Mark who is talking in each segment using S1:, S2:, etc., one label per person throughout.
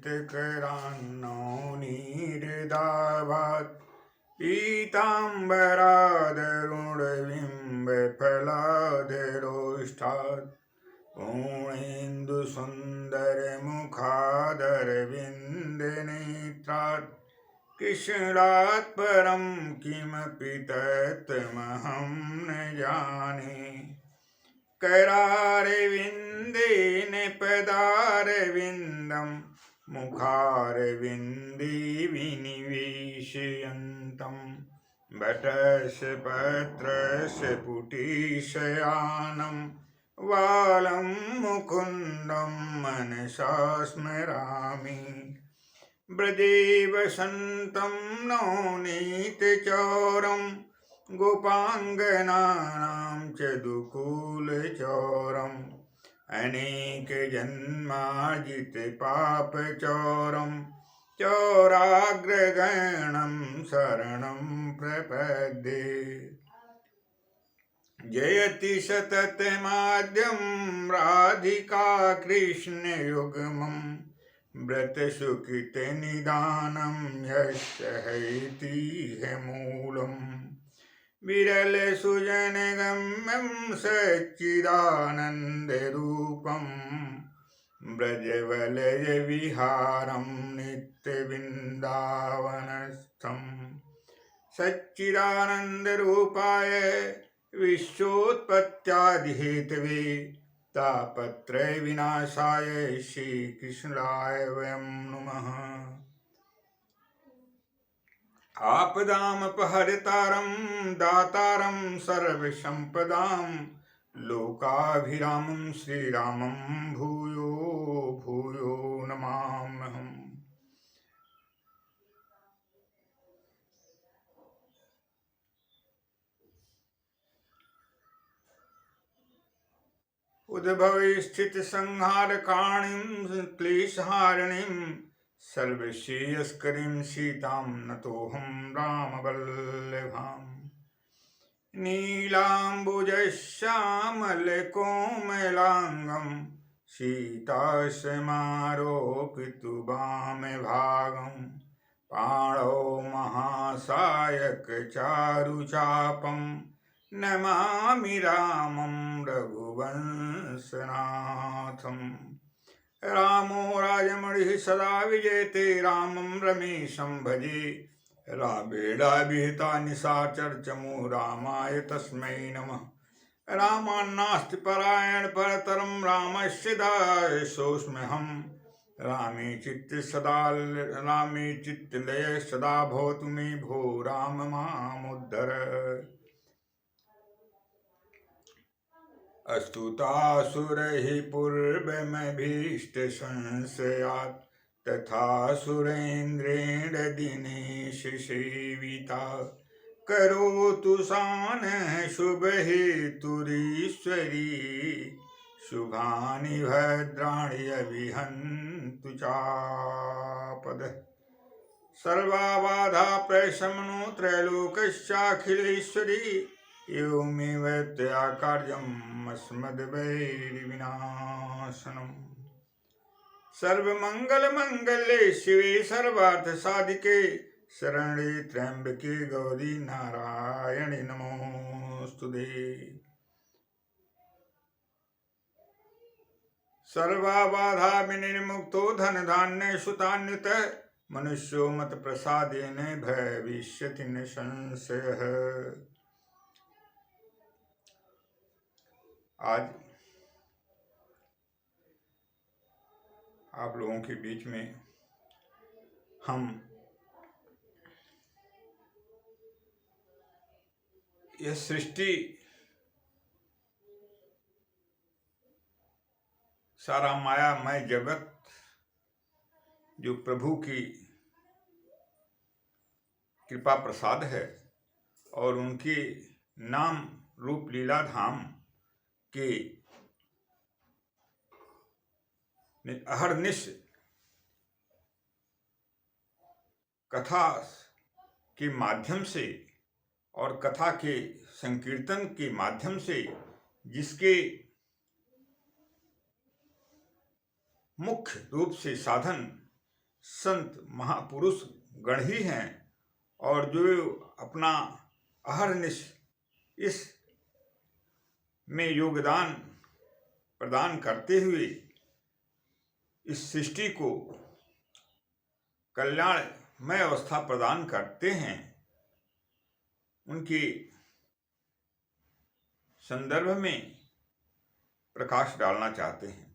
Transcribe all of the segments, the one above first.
S1: पीतकरान्नौनीहृदाभात् पीताम्बरादरुणबिम्बफलाधरोष्ठात् पूर्णेन्दुसुन्दरमुखादरविन्दनेत्रात् कृष्णात् परं किमपि तत्त्वमहं न जाने। करारविन्देन पदारविन्दं मुखारविन्दे विनिवेशयन्तं वटस्य पत्रस्य पुटीशयानं वालं मुकुन्दं मनसा स्मरामि। ब्रजे वसन्तं नवनीतचौरं गोपाङ्गनानां च दुकूलचौरम् अनेकजन्मार्जितपापचौरं चौराग्रगणं शरणं प्रपद्ये। जयति सततमाद्यं राधिका कृष्णयुग्मं व्रतसुकृतनिदानं यस्य हैतीह मूलम्। विरलसुजनगम्यं सच्चिदानन्दरूपं व्रजवलयविहारं नित्यवृन्दावनस्थं। सच्चिदानन्दरूपाय विश्वोत्पत्त्यादिहेतवे तापत्रयविनाशाय श्रीकृष्णाय वयं नमः। आपदामपहर्तारं दातारं सर्वसम्पदां लोकाभिरामं श्रीरामं भूयो भूयो नमाम्यहम्। उद्भवे स्थितिसंहारकारिणीं क्लेशहारिणीं सर्वश्रेयस्करीं सीतां नतोऽहं रामवल्लभाम्। नीलाम्बुजश्यामलकोमलाङ्गं सीतासमारोपितुवामभागं पाणौ महासायकचारुचापं नमामि रामं रघुवंशनाथम्। रामो राजमणिः सदा विजयते रामं रमेशं भजे। रावेणाभिहिता निशाचरचमू रामाय तस्मै नमः। रामान्नास्ति परायण परतरं रामस्य दासोऽस्म्यहम्। रामे चित्तलय सदा भवतु मे भो राम मामुद्धर। अस्तुतासुरैः पूर्वमभीष्टसंशयात् तथा सुरेन्द्रेण दिनेश सेविता। करोतु सानः शुभहेतुरीश्वरी शुभानि भद्राणि अभिहन्तु चापदः। सर्वाबाधा प्रशमनो त्रैलोक्यस्याखिलेश्वरी एवमेव त्वया कार्यम् अस्मद्वैरिविनाशनम्। सर्वमङ्गलमङ्गले शिवे सर्वार्थसाधिके शरण्ये त्र्यम्बके गौरी नारायणि नमोऽस्तुते। सर्वाबाधा विनिर्मुक्तो धनधान्य सुतान्वितः मनुष्यो मत्प्रसादेन भविष्यति न संशयः। आज आप लोगों के बीच में हम यह सृष्टि सारा मायामय जगत जो प्रभु की कृपा प्रसाद है और उनके नाम रूप लीला धाम के अहरनिश कथा के माध्यम से और कथा के संकीर्तन के माध्यम से जिसके मुख्य रूप से साधन संत महापुरुष गण ही हैं, और जो अपना अहरनिश इस में योगदान प्रदान करते हुए इस सृष्टि को कल्याणमय अवस्था प्रदान करते हैं, उनके संदर्भ में प्रकाश डालना चाहते हैं।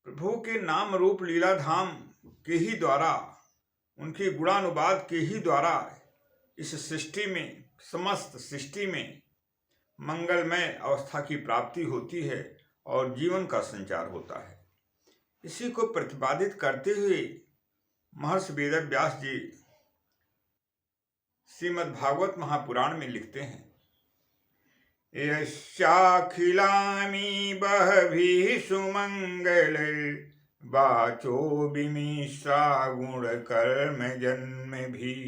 S1: प्रभु के नाम रूप लीला धाम के ही द्वारा, उनके गुणानुवाद के ही द्वारा इस सृष्टि में, समस्त सृष्टि में मंगलमय अवस्था की प्राप्ति होती है और जीवन का संचार होता है। इसी को प्रतिपादित करते हुए महर्षि वेद व्यास जी श्रीमद् भागवत महापुराण में लिखते हैं, यस्याखिलानि बहभिः सुमंगलैर्वाचो विमिश्रा गुणकर्म जन्मभिः।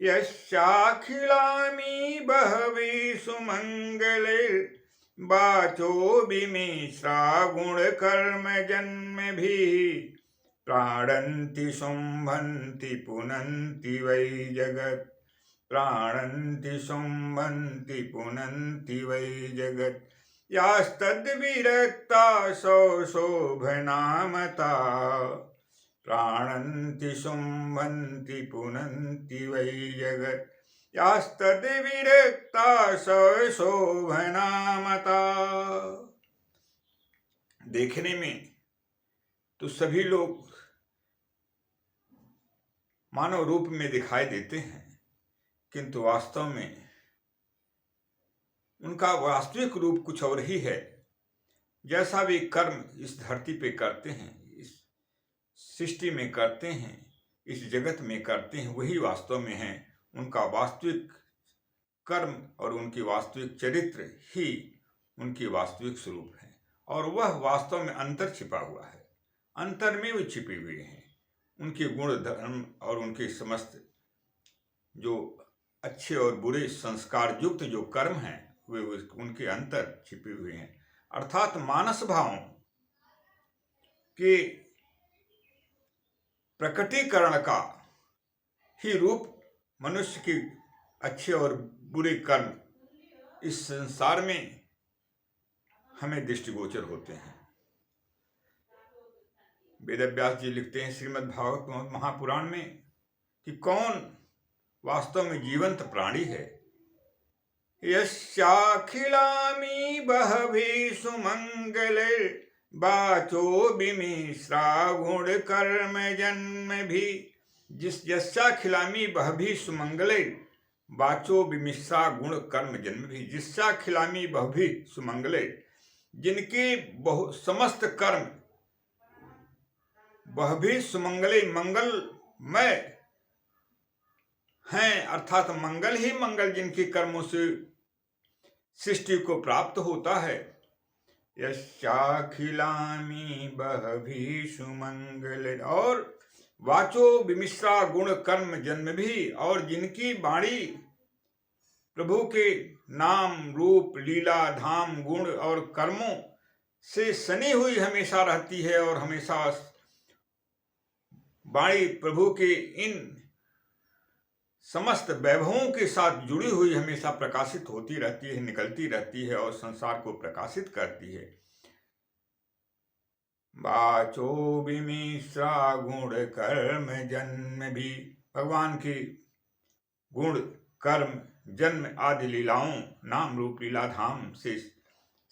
S1: यस्याखिलानि बहभिः सुमंगलैर्वाचो विमिश्रा गुणकर्म जन्मभिः। प्राणन्ति शुम्भन्ति पुनन्ति वै जगत्। प्राणन्ति शुम्भन्ति पुनन्ति वै जगत्। यास्तद्विरक्ता शोभनामता। प्राणन्ति शुम्भन्ति पुनन्ति वै जगत्। यास्तद्विरक्ता शोभनामता। देखने में तो सभी लोग मानव रूप में दिखाई देते हैं, किंतु वास्तव में उनका वास्तविक रूप कुछ और ही है। जैसा वे कर्म इस धरती पे करते हैं, इस सृष्टि में करते हैं, इस जगत में करते हैं, वही वास्तव में है। उनका वास्तविक कर्म और उनकी वास्तविक चरित्र ही उनकी वास्तविक स्वरूप है, और वह वास्तव में अंतर छिपा हुआ है, अंतर में वे छिपे हुए हैं। उनके गुण धर्म और उनके समस्त जो अच्छे और बुरे संस्कार युक्त जो कर्म हैं, वे उनके अंतर छिपे हुए हैं। अर्थात मानस भावों के प्रकटीकरण का ही रूप मनुष्य के अच्छे और बुरे कर्म इस संसार में हमें दृष्टिगोचर होते हैं। वेद व्यास जी लिखते हैं श्रीमद् भागवत महापुराण में कि कौन वास्तव में जीवंत प्राणी है। यस्याखिलानि बहभिः सुमंगलैर्वाचो विमिश्रा गुण कर्म जन्मभिः। यस्याखिलानि बहभिः सुमंगलैर्वाचो विमिश्रा गुण कर्म जन्मभिः। यस्याखिलानि बहभिः सुमंगलैर्, जिनके समस्त कर्म वह भी सुमंगले मंगलमय हैं, अर्थात मंगल ही मंगल जिनके कर्मों से सृष्टि को प्राप्त होता है। यस्याखिलानि बहभिः सुमंगले, और वाचो विमिश्रा गुण कर्म जन्म भी, और जिनकी वाणी प्रभु के नाम रूप लीला धाम गुण और कर्मों से सनी हुई हमेशा रहती है, और हमेशा वाणी प्रभु के इन समस्त वैभवों के साथ जुड़ी हुई हमेशा प्रकाशित होती रहती है, निकलती रहती है और संसार को प्रकाशित करती है। वाचो विमिश्रा गुण कर्म जन्म भी, भगवान के गुण कर्म जन्म आदि लीलाओं नाम रूप लीला धाम से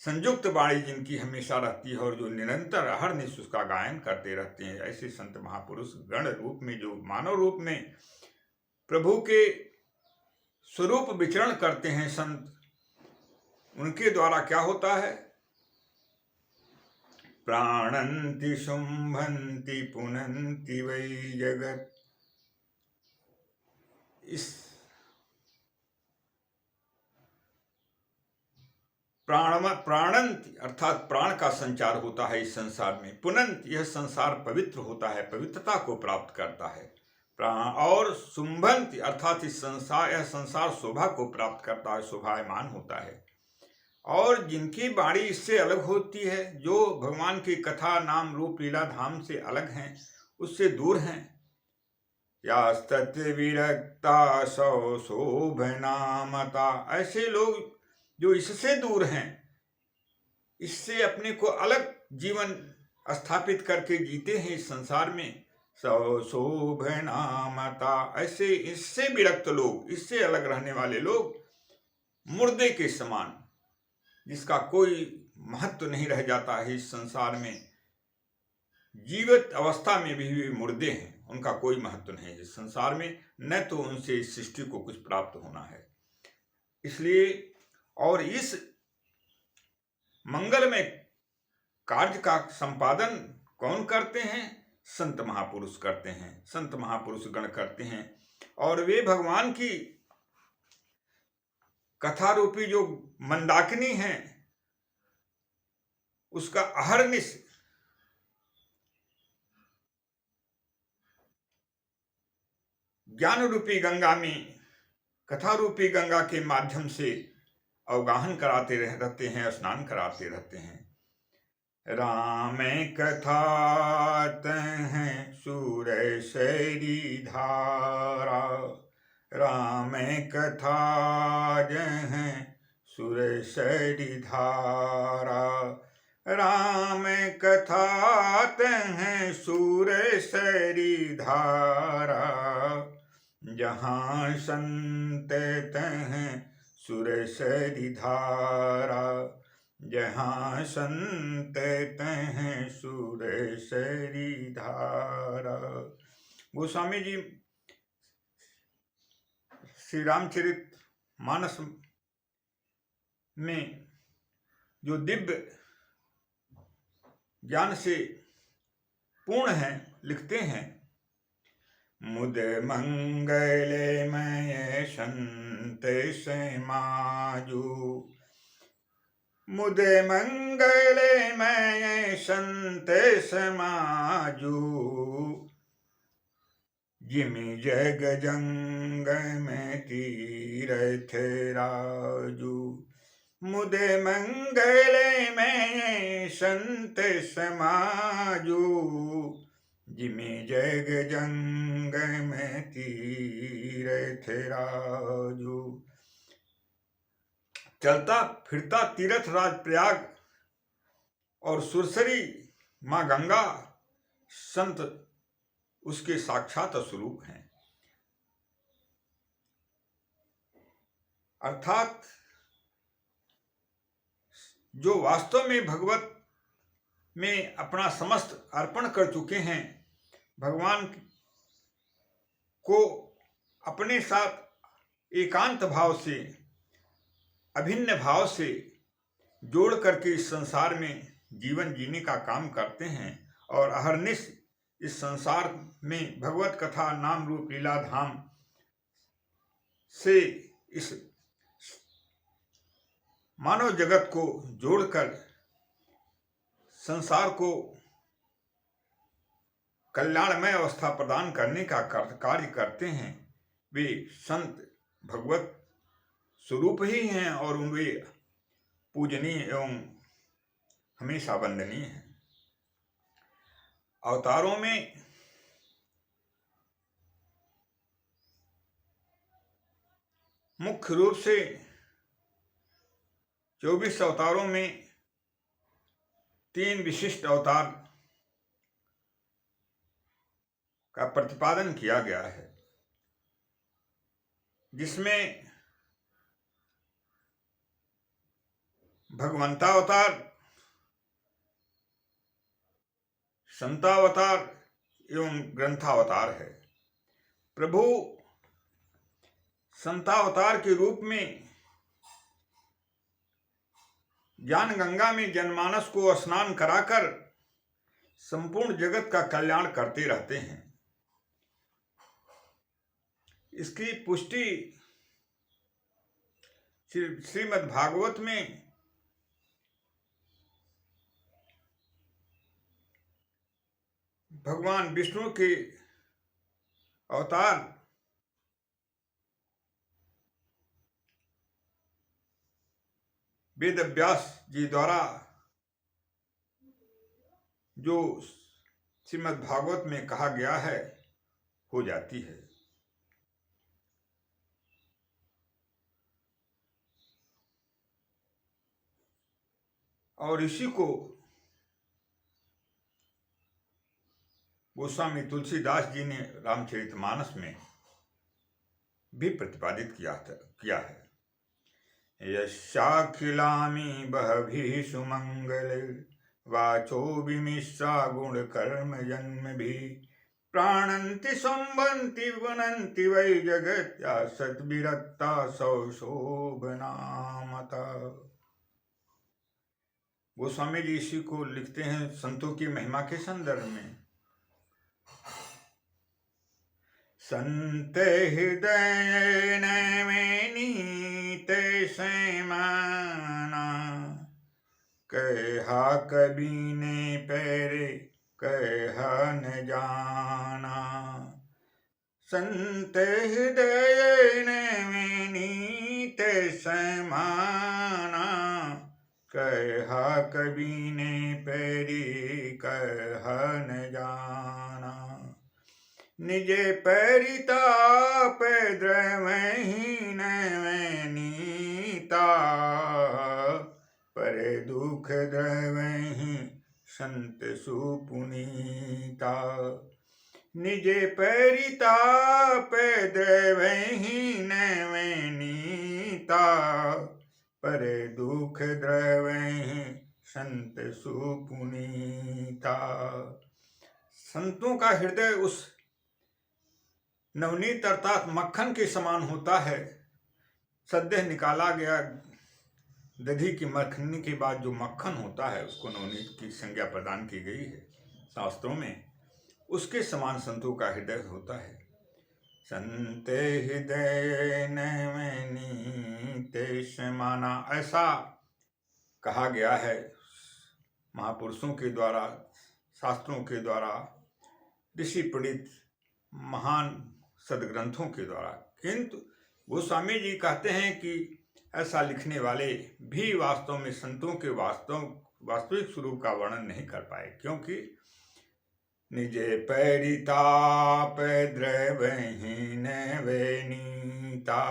S1: संयुक्त वाणी जिनकी हमेशा रहती है और जो निरंतर अहरनिश उसका गायन करते रहते हैं, ऐसे संत महापुरुष गण रूप में जो मानव रूप में प्रभु के स्वरूप विचरण करते हैं संत, उनके द्वारा क्या होता है। प्राणन्ति शुम्भन्ति पुनन्ति वै जगत्। इस प्राणंत अर्थात प्राण का संचार होता है इस संसार में। पुनंत, यह संसार पवित्र होता है, पवित्रता को प्राप्त करता है प्राण। और शुंभंत अर्थात इस संसार, यह संसार शोभा को प्राप्त करता है, शोभायमान होता है। और जिनकी वाणी इससे अलग होती है, जो भगवान की कथा नाम रूप लीला धाम से अलग हैं, उससे दूर हैं। यास्तत् विरक्ता सौ शोभनामता, ऐसे लोग जो इससे दूर हैं, इससे अपने को अलग जीवन स्थापित करके जीते हैं इस संसार में, सौ शोभनामता, ऐसे इससे विरक्त लोग, इससे अलग रहने वाले लोग मुर्दे के समान, जिसका कोई महत्व नहीं रह जाता है इस संसार में, जीवित अवस्था में भी मुर्दे हैं, उनका कोई महत्व नहीं है इस संसार में, न तो उनसे इस सृष्टि को कुछ प्राप्त होना है। इसलिए और इस मंगलमय कार्य का संपादन कौन करते हैं? संत महापुरुष करते हैं, संत महापुरुष गण करते हैं। और वे भगवान की कथा रूपी जो मंदाकिनी है, उसका अहर्निश ज्ञान रूपी गंगा में, कथा रूपी गंगा के माध्यम से अवगाहन कराते रहते हैं, स्नान कराते रहते हैं। राम कथा हैं सूरय शैरी धारा, राम कथा हैं सूरय शैरी धारा, राम कथा हैं सूरय शैरी धारा, जहाँ संत हैं सूरय शैरी धारा, जहाँ संत हैं सूरय शैरी धारा। गोस्वामी जी श्री रामचरित मानस में जो दिव्य ज्ञान से पूर्ण है, लिखते हैं, मुद मंगलमय संत समाजू, मुद मंगलमय संत समाजू, जिमि जग जंग में तीरथ राजू, मुद मंगलमय संत समाजू, जिमि जग जंग में तीरथ राजू। चलता फिरता तीर्थ राज प्रयाग और सुरसरी माँ गंगा संत उसके साक्षात स्वरूप हैं। अर्थात जो वास्तव में भगवत में अपना समस्त अर्पण कर चुके हैं, भगवान को अपने साथ एकांत भाव से, अभिन्न भाव से जोड़ करके इस संसार में जीवन जीने का काम करते हैं, और अहर्निश इस संसार में भगवत कथा नाम रूप लीला धाम से इस मानव जगत को जोड़कर संसार को कल्याणमय अवस्था प्रदान करने का कार्य करते हैं। वे संत भगवत स्वरूप ही हैं और वे पूजनीय एवं हमेशा वंदनीय हैं। अवतारों में मुख्य रूप से 24 अवतारों में 3 विशिष्ट अवतार का प्रतिपादन किया गया है, जिसमें भगवंतावतार, संतावतार एवं ग्रंथावतार है। प्रभु संतावतार के रूप में ज्ञान गंगा में जनमानस को स्नान कराकर संपूर्ण जगत का कल्याण करते रहते हैं। इसकी पुष्टि श्रीमद् भागवत में भगवान विष्णु के अवतार वेद व्यास जी द्वारा जो श्रीमद् भागवत में कहा गया है हो जाती है। और इसी को गोस्वामी तुलसीदास जी ने रामचरितमानस में भी प्रतिपादित किया है। यस्याखिलामी बहभिः सुमंगल वाचो विमिश्रा गुण कर्म जन्म भी प्राणन्ति संबन्ति वनन्ति वै जगत्या सद्विरक्ता सौशोभनामता। गोस्वामी जी इसी को लिखते हैं संतों की महिमा के संदर्भ में। संत हृदय में नीत समाना कहा कभी ने पैरे कहा न जाना। संत हृदय में नीत समाना कहा कभी ने पैरी कहा न जाना। निज परिताप द्रवहीन नीता पर दुख द्रवही संत सुपुनीता। निज परिताप द्रवहीन नीता पर दुख द्रवही संत सुपुनीता। संतों का हृदय उस नवनीत अर्थात मक्खन के समान होता है। सद्य निकाला गया दधी की मक्खनी के बाद जो मक्खन होता है उसको नवनीत की संज्ञा प्रदान की गई है शास्त्रों में। उसके समान संतों का हृदय होता है। संत हृदय नवनीत समाना ऐसा कहा गया है महापुरुषों के द्वारा, शास्त्रों के द्वारा, ऋषि प्रणीत महान सदग्रंथों के द्वारा। किंतु गोस्वामी जी कहते हैं कि ऐसा लिखने वाले भी वास्तव में संतों के वास्तविक स्वरूप का वर्णन नहीं कर पाए, क्योंकि निजे परिताप द्रवहीन वनीता।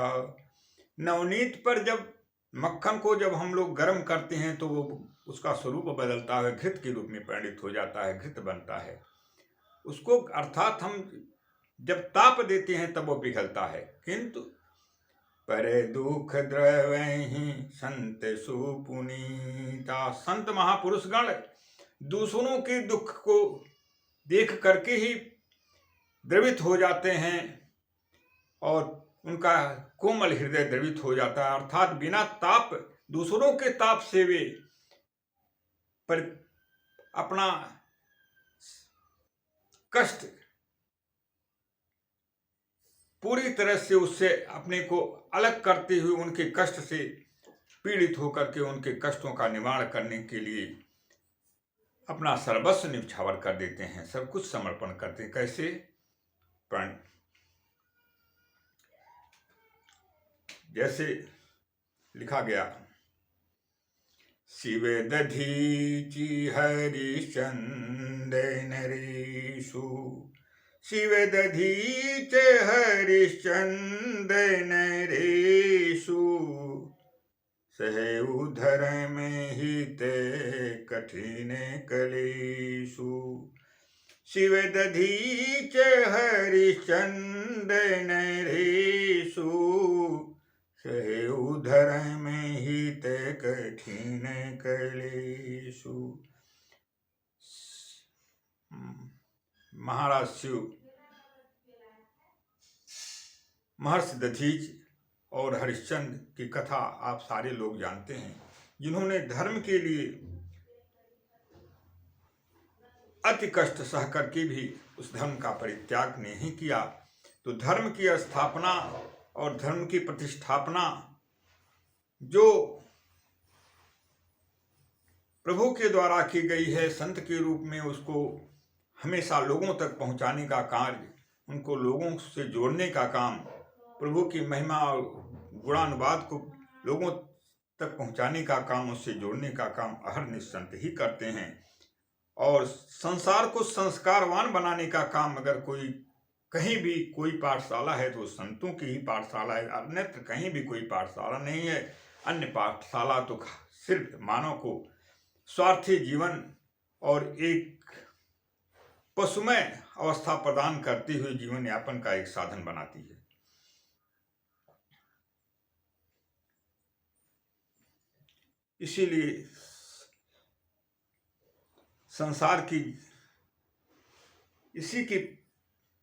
S1: नवनीत पर जब मक्खन को जब हम लोग गर्म करते हैं तो वो उसका स्वरूप बदलता है, घृत के रूप में परिणित हो जाता है, घृत बनता है उसको। अर्थात हम जब ताप देते हैं तब वो पिघलता है। किंतु पर दुख द्रवही संत सुपुनीता। संत महापुरुषगण दूसरों के दुख को देख करके ही द्रवित हो जाते हैं और उनका कोमल हृदय द्रवित हो जाता है। अर्थात बिना ताप, दूसरों के ताप से वे पर अपना कष्ट पूरी तरह से उससे अपने को अलग करते हुए उनके कष्ट से पीड़ित होकर के उनके कष्टों का निवारण करने के लिए अपना सर्वस्व न्यौछावर कर देते हैं, सब कुछ समर्पण करते हैं। कैसे? प्रण जैसे लिखा गया, शिव दधीचि हरिश्चंदन ऋषु। शिव दधीच हरिश्चंदन ऋषु। सहे उधर में हित कठिन कलेषु। शिव दधीच हरिश्चंदन ऋषु। सहे उधर में हित कठिन कलेषु। महाराज शिव महर्षि दधीच और हरिश्चंद्र की कथा आप सारे लोग जानते हैं, जिन्होंने धर्म के लिए अति कष्ट सह करके भी उस धर्म का परित्याग नहीं किया। तो धर्म की स्थापना और धर्म की प्रतिष्ठापना जो प्रभु के द्वारा की गई है संत के रूप में, उसको हमेशा लोगों तक पहुंचाने का कार्य, उनको लोगों से जोड़ने का काम, प्रभु की महिमा और गुणानुवाद को लोगों तक पहुंचाने का काम, उससे जोड़ने का काम अहरनिश संत ही करते हैं। और संसार को संस्कारवान बनाने का काम अगर कोई कहीं भी कोई पाठशाला है तो संतों की ही पाठशाला है, अन्यत्र कहीं भी कोई पाठशाला नहीं है। अन्य पाठशाला तो सिर्फ मानव को स्वार्थी जीवन और एक पशुमय अवस्था प्रदान करते हुए जीवन यापन का एक साधन बनाती है। इसीलिए संसार की इसी की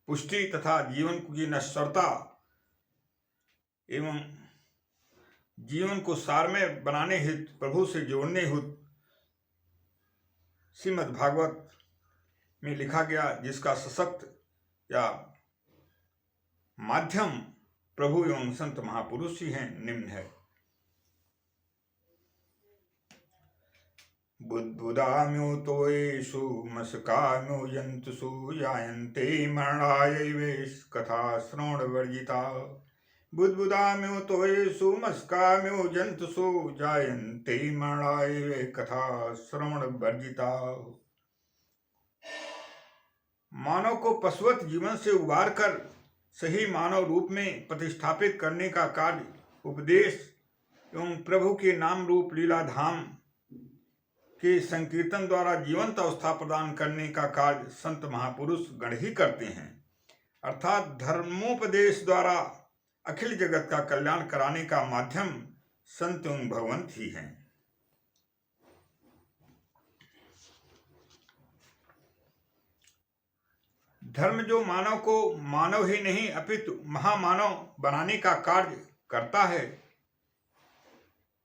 S1: पुष्टि तथा जीवन की नश्वरता एवं जीवन को सारमय बनाने हेतु, प्रभु से जोड़ने हेतु श्रीमद् भागवत में लिखा गया, जिसका सशक्त या माध्यम प्रभु एवं संत महापुरुष ही हैं, निम्न है। बुद्बुदाम्युतोषु मस्काम्यो यन्तुषु यायन्ते मरणायैवेश कथा श्रवणवर्जिता। बुद्बुदाम्युतोषु मस्काम्यो यन्तुषु जायन्ते मरणायैवे कथा श्रवणवर्जिता। मानव को पशुवत जीवन से उबार कर सही मानव रूप में प्रतिष्ठापित करने का कार्य उपदेश एवं प्रभु के नाम रूप लीला धाम के संकीर्तन द्वारा जीवंत अवस्था प्रदान करने का कार्य संत महापुरुष गण ही करते हैं। अर्थात धर्मोपदेश द्वारा अखिल जगत का कल्याण कराने का माध्यम संत एवं भगवंत ही हैं। धर्म जो मानव को मानव ही नहीं अपितु महामानव बनाने का कार्य करता है,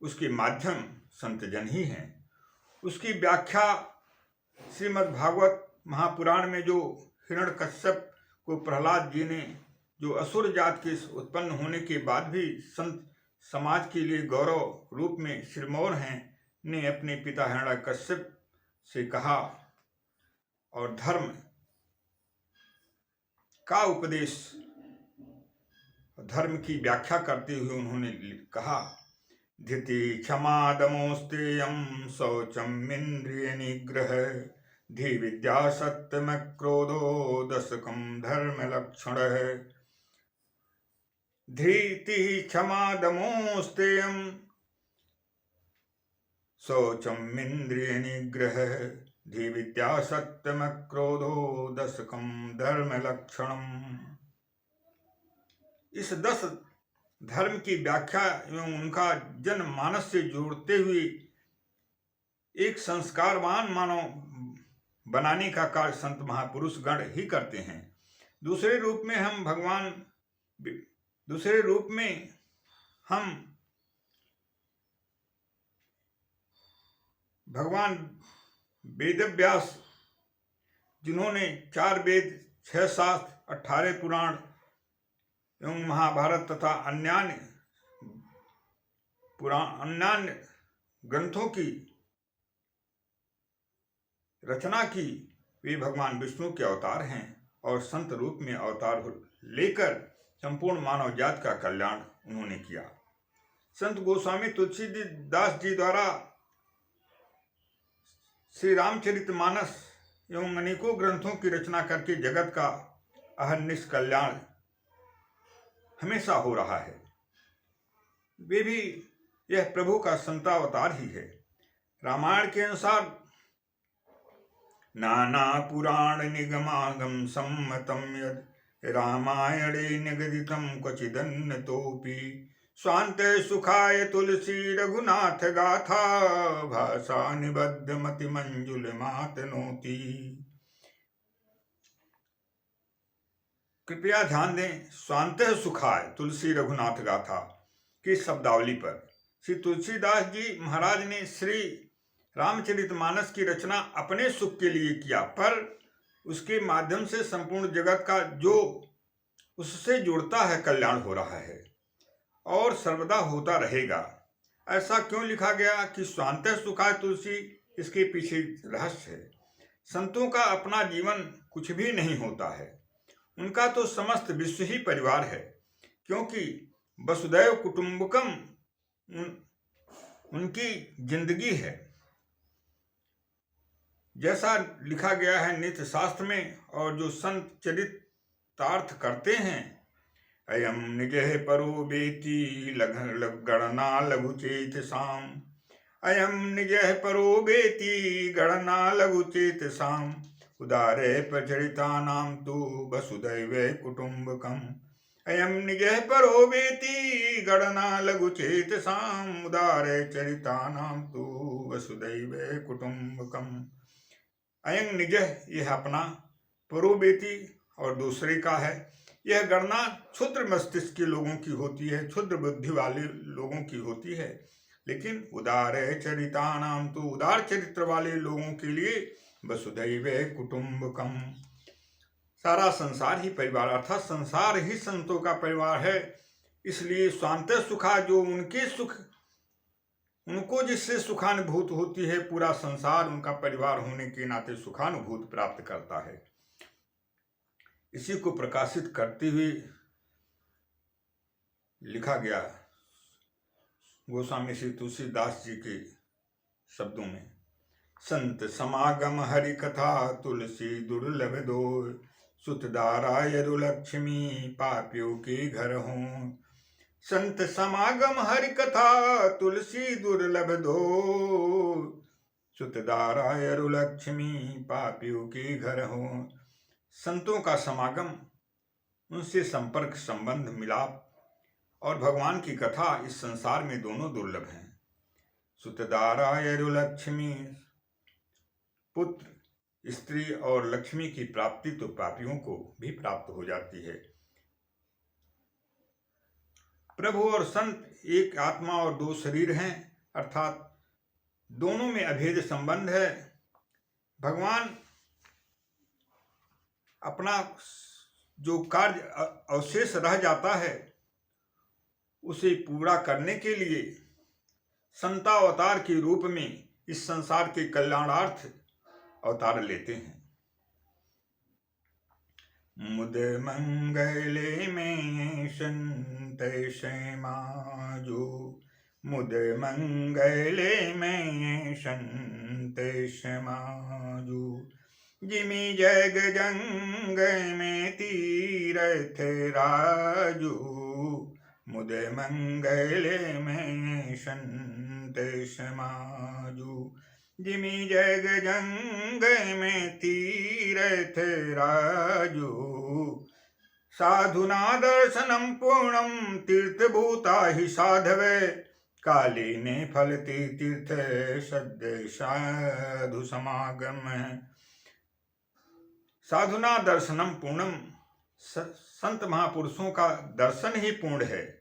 S1: उसके माध्यम संत जन ही हैं। उसकी व्याख्या श्रीमद् भागवत महापुराण में जो हिरण्यकश्यप को प्रहलाद जी ने, जो असुर जात के उत्पन्न होने के बाद भी संत समाज के लिए गौरव रूप में सिरमौर हैं, ने अपने पिता हिरण्यकश्यप से कहा और धर्म का उपदेश, धर्म की व्याख्या करते हुए उन्होंने कहा, धृति क्षमा दमोस्तेयं शौचम इंद्रिय निग्रह धी विद्या सत्यम क्रोधो दशकम धर्म लक्षण। धृति क्षमा दमोस्तेयं शौचम इंद्रिय निग्रह धी विद्या सत्यम क्रोधो दशकम धर्म लक्षणम। इस 10 धर्म की व्याख्या एवं उनका जन मानस से जोड़ते हुए एक संस्कारवान मानव बनाने का कार्य संत महापुरुष गण ही करते हैं। दूसरे रूप में हम भगवान वेदव्यास, जिन्होंने 4 वेद, 6 शास्त्र, 18 पुराण एवं महाभारत तथा अन्य ग्रंथों की रचना की, वे भगवान विष्णु के अवतार हैं और संत रूप में अवतार लेकर संपूर्ण मानव जात का कल्याण उन्होंने किया। संत गोस्वामी तुलसीदास जी द्वारा श्री रामचरितमानस एवं अनेकों ग्रंथों की रचना करके जगत का अहर्निश कल्याण हमेशा हो रहा है। वे भी यह प्रभु का संतावतार ही है। रामायण के अनुसार नाना पुराण निगमागम सम्मतम यद रामायणे निगदितम क्वचिदन्यतोपि स्वान्ते सुखाय तुलसी रघुनाथ गाथा भाषा निबद्ध मति मंजुल मातनोति। कृपया ध्यान दें, स्वान्ते सुखाय तुलसी रघुनाथ गाथा की शब्दावली पर श्री तुलसीदास जी महाराज ने श्री रामचरितमानस की रचना अपने सुख के लिए किया, पर उसके माध्यम से संपूर्ण जगत का जो उससे जुड़ता है कल्याण हो रहा है और सर्वदा होता रहेगा। ऐसा क्यों लिखा गया कि स्वान्ते सुखाय तुलसी? इसके पीछे रहस्य है। संतों का अपना जीवन कुछ भी नहीं होता है, उनका तो समस्त विश्व ही परिवार है, क्योंकि वसुदैव कुटुंबकम उनकी जिंदगी है। जैसा लिखा गया है नित्य शास्त्र में, और जो संत चरितार्थ करते हैं, अयम निजः परो वेति गणना लघुचेत साम, अयम निजः परो वेति गणना लघुचेत साम, उदारे प्रचरितानां तु वसुदैव कुटुम्बकम्, अयम निजः परो वेति गणना लघुचेत साम, उदारे चरितानां तु वसुदैव कुटुम्बकम्। अयं निजः यह अपना, परो वेति और दूसरे का है। यह गणना क्षुद्र मस्तिष्क के लोगों की होती है, क्षुद्र बुद्धि वाले लोगों की होती है, लेकिन उदार चरितानां तो उदार चरित्र वाले लोगों के लिए वसुधैव कुटुम्बकम, सारा संसार ही परिवार, अर्थात संसार ही संतों का परिवार है। इसलिए स्वांत सुखा, जो उनके सुख, उनको जिससे सुखानुभूत होती है, पूरा संसार उनका परिवार होने के नाते सुखानुभूत प्राप्त करता है। इसी को प्रकाशित करते हुए लिखा गया गोस्वामी श्री तुलसीदास जी के शब्दों में, संत समागम हरि कथा तुलसी दुर्लभ दो, सुतदाराय लक्ष्मी पापियों के घर हों। संत समागम हरि कथा तुलसी दुर्लभ दो, सुतदाराय लक्ष्मी पापियों के घर हों। संतों का समागम, उनसे संपर्क, संबंध, मिलाप और भगवान की कथा इस संसार में दोनों दुर्लभ हैं। सुतदाराय लक्ष्मी, पुत्र, स्त्री और लक्ष्मी की प्राप्ति तो पापियों को भी प्राप्त हो जाती है। प्रभु और संत एक आत्मा और दो शरीर हैं, अर्थात दोनों में अभेद संबंध है। भगवान अपना जो कार्य अवशेष रह जाता है उसे पूरा करने के लिए संतावतार के रूप में इस संसार के कल्याणार्थ अवतार लेते हैं। मुद मंगले में संत समाजो, मुद मंगले में संत समाजो, जिमि जग जंग में तीरथ राजू, मुद मंगले में संत समाजू, जिमि जग जंग में तीरथ राजू, साधुना दर्शनम पूर्णम तीर्थभूता हि साधवे, कालीने फलति तीर्थ सद्य साधु समागम। साधुना दर्शनम पूर्णम, संत महापुरुषों का दर्शन ही पूर्ण है।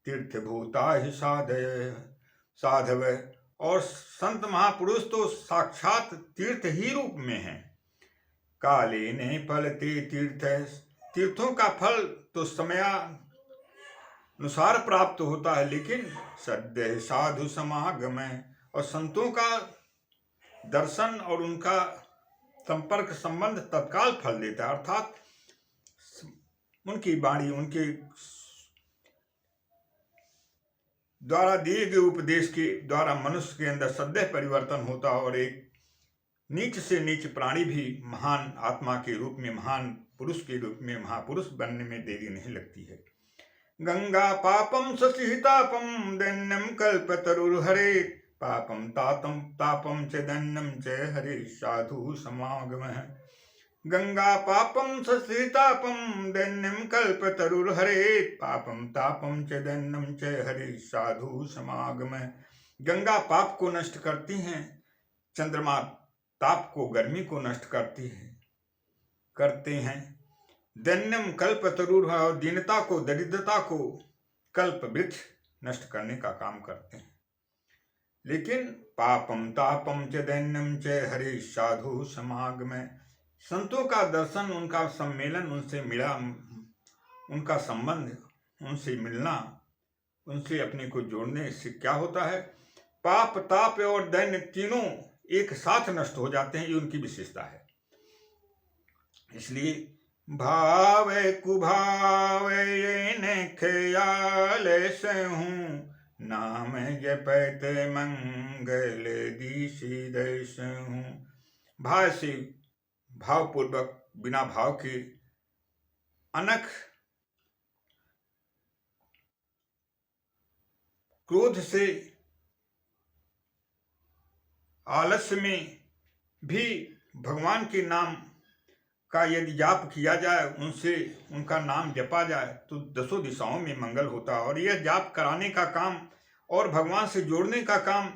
S1: तीर्थभूता ही साधव, और संत महापुरुष तो साक्षात तीर्थ ही रूप में है। काले ने फलते तीर्थ, तीर्थों का फल तो समयानुसार प्राप्त होता है, लेकिन सद्य साधु समागम, और संतों का दर्शन और उनका संपर्क संबंध तत्काल फल देता है। अर्थात उनकी वाणी, उनके द्वारा दिए गए उपदेश के द्वारा मनुष्य के अंदर सदैव परिवर्तन होता, और एक नीच से नीच प्राणी भी महान आत्मा के रूप में, महान पुरुष के रूप में महापुरुष बनने में देरी नहीं लगती है। गंगा पापम ससिहितापम दैन्यम कल्पतरुर्हरे, पापम तातम तापम च दैन्यम च हरे साधु समागमः। गंगा पापम ससिहितापम दैन्यम कल्पतरुर्हरे, पापम तापम च दैन्यम च हरे साधु समागमः। गंगा पाप को नष्ट करती हैं, चंद्रमा ताप को, गर्मी को नष्ट करते हैं। दैन्यम कल्पतरुर्, और दीनता को, दरिद्रता को कल्प वृक्ष नष्ट करने का काम करते हैं। लेकिन पापम तापम च दैन्यम च हरे साधु समागमः, संतों का दर्शन, उनका सम्मेलन, उनसे मिला, उनका संबंध, उनसे मिलना, उनसे अपने को जोड़ने से क्या होता है? पाप, ताप और दैन्य तीनों एक साथ नष्ट हो जाते हैं। ये उनकी विशेषता है। इसलिए भाव कुभाव ये न ख्याल से हूँ, नाम जपत मंगल दिशि दसहु। भाव से, भावपूर्वक, बिना भाव के अनख क्रोध से, आलस्य में भी भगवान के नाम का यदि जाप किया जाए, उनसे उनका नाम जपा जाए तो दसों दिशाओं में मंगल होता है। और यह जाप कराने का काम और भगवान से जोड़ने का काम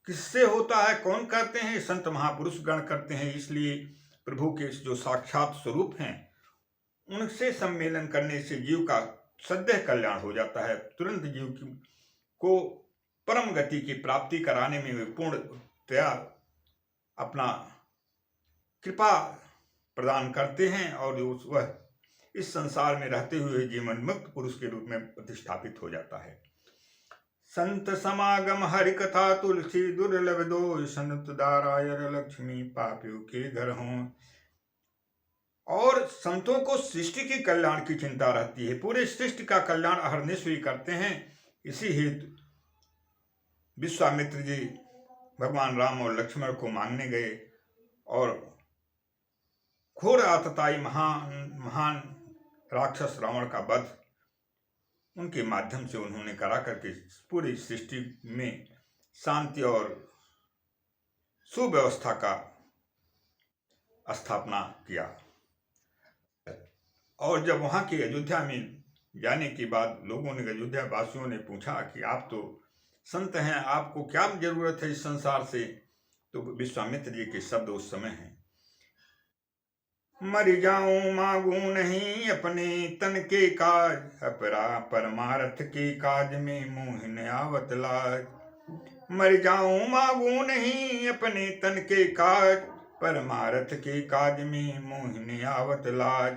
S1: किससे होता है, कौन करते हैं? संत महापुरुष गण करते हैं। इसलिए प्रभु के जो साक्षात स्वरूप हैं उनसे सम्मेलन करने से जीव का सद्य कल्याण हो जाता है। तुरंत जीव को परम गति की प्राप्ति कराने में वे पूर्णतया अपना कृपा प्रदान करते हैं और वह इस संसार में रहते हुए जीवन मुक्त पुरुष के रूप में प्रतिष्ठापित हो जाता है। संत समागम हरि कथा तुलसी दुर्लभ दो, संत दारायर लक्ष्मी पापियों के घर हों। और संतों को सृष्टि के कल्याण की चिंता रहती है, पूरे सृष्टि का कल्याण अहरनिश ही करते हैं। इसी हेतु विश्वामित्र जी भगवान राम और लक्ष्मण को मांगने गए और घोर आतताई महान राक्षस रावण का वध उनके माध्यम से उन्होंने करा करके पूरी सृष्टि में शांति और सुव्यवस्था का स्थापना किया। और जब वहां की अयोध्या में जाने के बाद लोगों ने, अयोध्या वासियों ने पूछा कि आप तो संत हैं, आपको क्या जरूरत है इस संसार से? तो विश्वामित्र जी के शब्द उस समय हैं, मर जाऊं मांगू नहीं अपने तन के काज, अपरा परमार्थ के काज में मोह न आवत लाज। मर जाऊं मांगू नहीं अपने तन के काज, परमार्थ के काज में मोह न आवत लाज।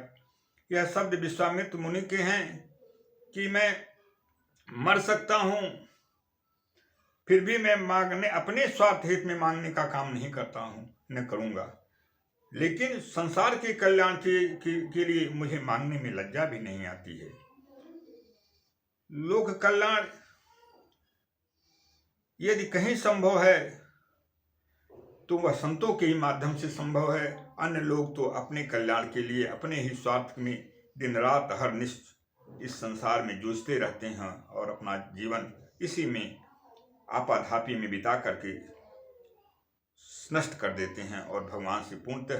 S1: यह शब्द विश्वामित्र मुनि के हैं कि मैं मर सकता हूं, फिर भी मैं मांगने, अपने स्वार्थ हित में मांगने का काम नहीं करता हूं, न करूंगा। लेकिन संसार के कल्याण के लिए मुझे मांगने में लज्जा भी नहीं आती है। लोक कल्याण यदि कहीं संभव है तो वह संतों के ही माध्यम से संभव है। अन्य लोग तो अपने कल्याण के लिए अपने ही स्वार्थ में दिन रात अहरनिश इस संसार में जूझते रहते हैं और अपना जीवन इसी में आपाधापी में बिता करके नष्ट कर देते हैं और भगवान से पूर्णतः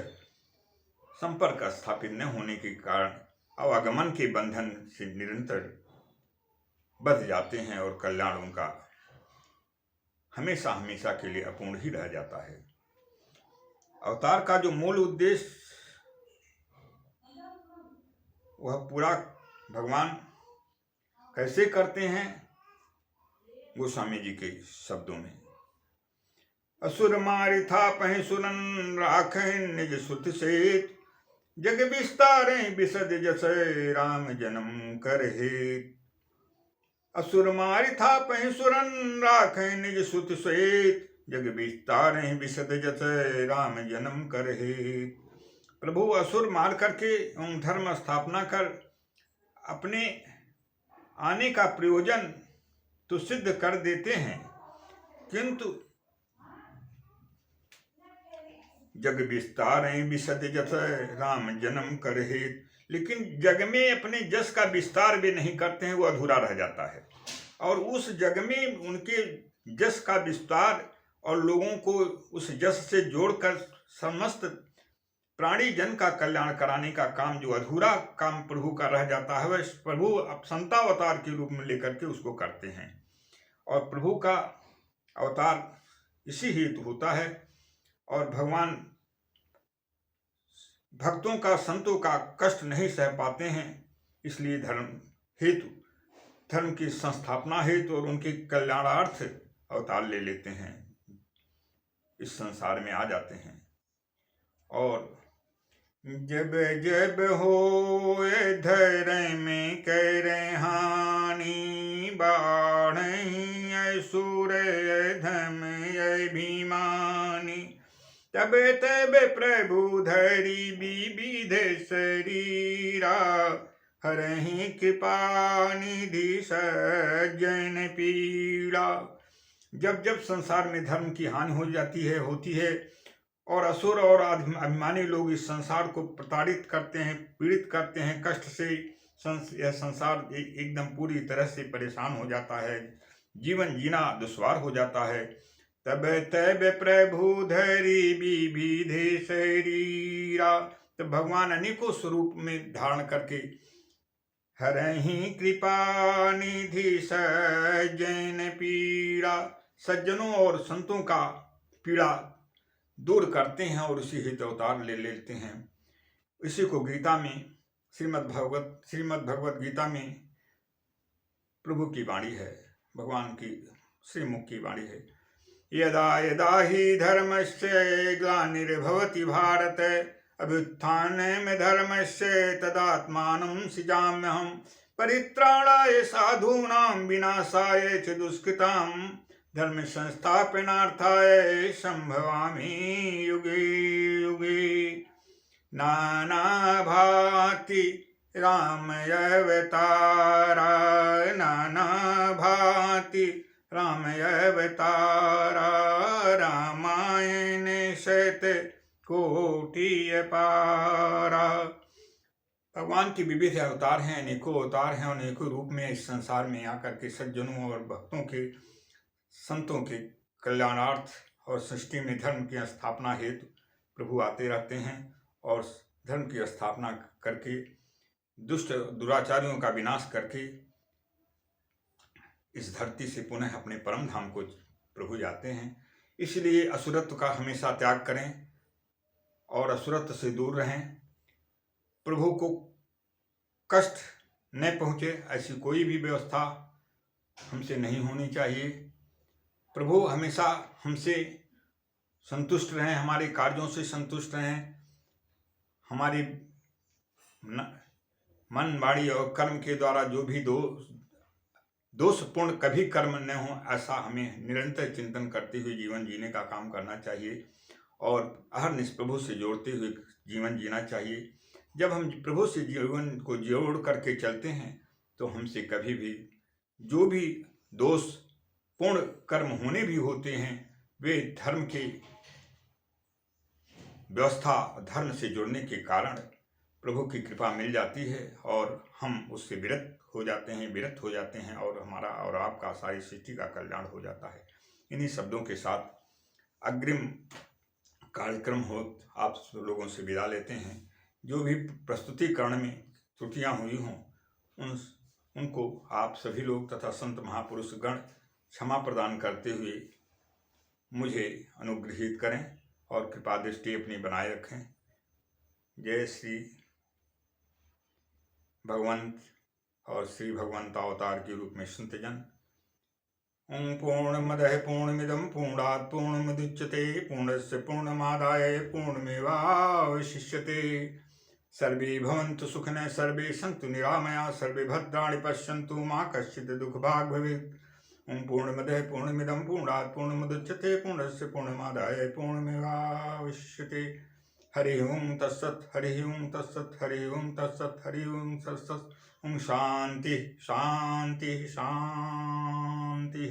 S1: संपर्क स्थापित न होने के कारण अवागमन के बंधन से निरंतर बंध जाते हैं और कल्याण उनका हमेशा हमेशा के लिए अपूर्ण ही रह जाता है। अवतार का जो मूल उद्देश्य वह पूरा भगवान कैसे करते हैं, गोस्वामी जी के शब्दों में, असुर मारि थापहि सुरन राखहि निज सुत सेत, जग विस्तारहि बिसद जसै राम जन्म करहित। असुर मारि थापहि सुरन राखहि निज सुत सेत, जग विस्तारहि बिसद जसै राम जन्म करहित। प्रभु असुर मार करके धर्म स्थापना कर अपने आने का प्रयोजन तो सिद्ध कर देते हैं, किंतु जग विस्तारहि बिसद जसै राम जन्म करहित, लेकिन जग में अपने जस का विस्तार भी नहीं करते हैं, वो अधूरा रह जाता है। और उस जग में उनके जस का विस्तार और लोगों को उस जस से जोड़कर समस्त प्राणी जन का कल्याण कराने का काम, जो अधूरा काम प्रभु का रह जाता है, वह प्रभु संतावतार के रूप में लेकर के उसको करते हैं। और प्रभु का अवतार इसी हेतु होता है। और भगवान भक्तों का, संतों का कष्ट नहीं सह पाते हैं, इसलिए धर्म की संस्थापना हेतु और उनके कल्याणार्थ अवतार ले लेते हैं, इस संसार में आ जाते हैं। और जब जब होए धर्म में करे हानि, बाढ़हि असुर धम अभिमानी, तब तब प्रभु धरि विविध शरीरा, हरहि कृपा निधि सज्जन पीड़ा। जब जब संसार में धर्म की हानि हो जाती है, होती है, और असुर और अभिमानी लोग इस संसार को प्रताड़ित करते हैं, पीड़ित करते हैं, कष्ट से यह संसार एकदम पूरी तरह से परेशान हो जाता है, जीवन जीना दुश्वार हो जाता है। तब तब प्रभु धरी विविधे शरीरा, तो भगवान अनेकों स्वरूप में धारण करके हरहि कृपा निधि सज्जन पीड़ा, सज्जनों और संतों का पीड़ा दूर करते हैं और उसी हित अवतार ले लेते हैं। इसी को गीता में श्रीमद् भगवत गीता में प्रभु की वाणी है, भगवान की श्रीमुख की वाणी है। यदा यदा हि धर्मस्य ग्लानिर्भवति भारत अभ्युत्थानम् धर्मस्य तदात्मानं सृजाम्यहम् परित्राणाय साधूनां विनाशाय च दुष्कृतां धर्म संस्थापनार्थाय संभवामि युगे युगे। नाना भाति रामयवतारा, नाना भाति रामयवतारा, रामायण शत कोटि अपारा। भगवान की विविध अवतार हैं, अनेकों अवतार हैं, अनेकों रूप में इस संसार में आकर के सज्जनों और भक्तों के, संतों के कल्याणार्थ और सृष्टि में धर्म की स्थापना हेतु प्रभु आते रहते हैं और धर्म की स्थापना करके दुष्ट दुराचारियों का विनाश करके इस धरती से पुनः अपने परम धाम को प्रभु जाते हैं। इसलिए असुरत्व का हमेशा त्याग करें और असुरत्व से दूर रहें। प्रभु को कष्ट न पहुँचे ऐसी कोई भी व्यवस्था हमसे नहीं होनी चाहिए। प्रभु हमेशा हमसे संतुष्ट रहें, हमारे कार्यों से संतुष्ट रहें, हमारी मन, वाणी और कर्म के द्वारा जो भी दोषपूर्ण कभी कर्म न हो, ऐसा हमें निरंतर चिंतन करते हुए जीवन जीने का काम करना चाहिए और अहरनिश प्रभु से जोड़ते हुए जीवन जीना चाहिए। जब हम प्रभु से जीवन को जोड़ करके चलते हैं तो हमसे कभी भी जो भी दोष पूर्ण कर्म होने भी होते हैं वे धर्म के व्यवस्था, धर्म से जुड़ने के कारण प्रभु की कृपा मिल जाती है और हम उससे विरत हो जाते हैं और हमारा और आपका सारी सृष्टि का कल्याण हो जाता है। इन्हीं शब्दों के साथ अग्रिम कार्यक्रम हो आप लोगों से विदा लेते हैं। जो भी प्रस्तुतिकरण में त्रुटियां हुई हों उनको आप सभी लोग तथा संत महापुरुष गण क्षमा प्रदान करते हुए मुझे अनुग्रहित करें और कृपा दृष्टि अपनी बनाए रखें। जय श्री भगवंत और श्री भगवंत अवतार के रूप में संतजन। ओम पूर्णमदः पूर्णमिदं पूर्णात् पूर्णमुदच्यते पूर्णस्य पूर्णमादाय पूर्णमेवावशिष्यते। सर्वे भवन्तु सुखिनः, सर्वे सन्तु निरामया, सर्वे भद्राणि पश्यन्तु मा कश्चित् दुःखभाग् भवेत्। ओम पूर्णमदः पूर्णमिदं पूर्णात् पूर्णमुदच्यते पूर्णस्य पूर्णमादाय पूर्णमेवावशिष्यते। हरि ओम तत्सत्, हरि ओम तत्सत्, हरि ओम तत्सत्, हरि ओम तत्सत्। ओम शांति शांति शांति।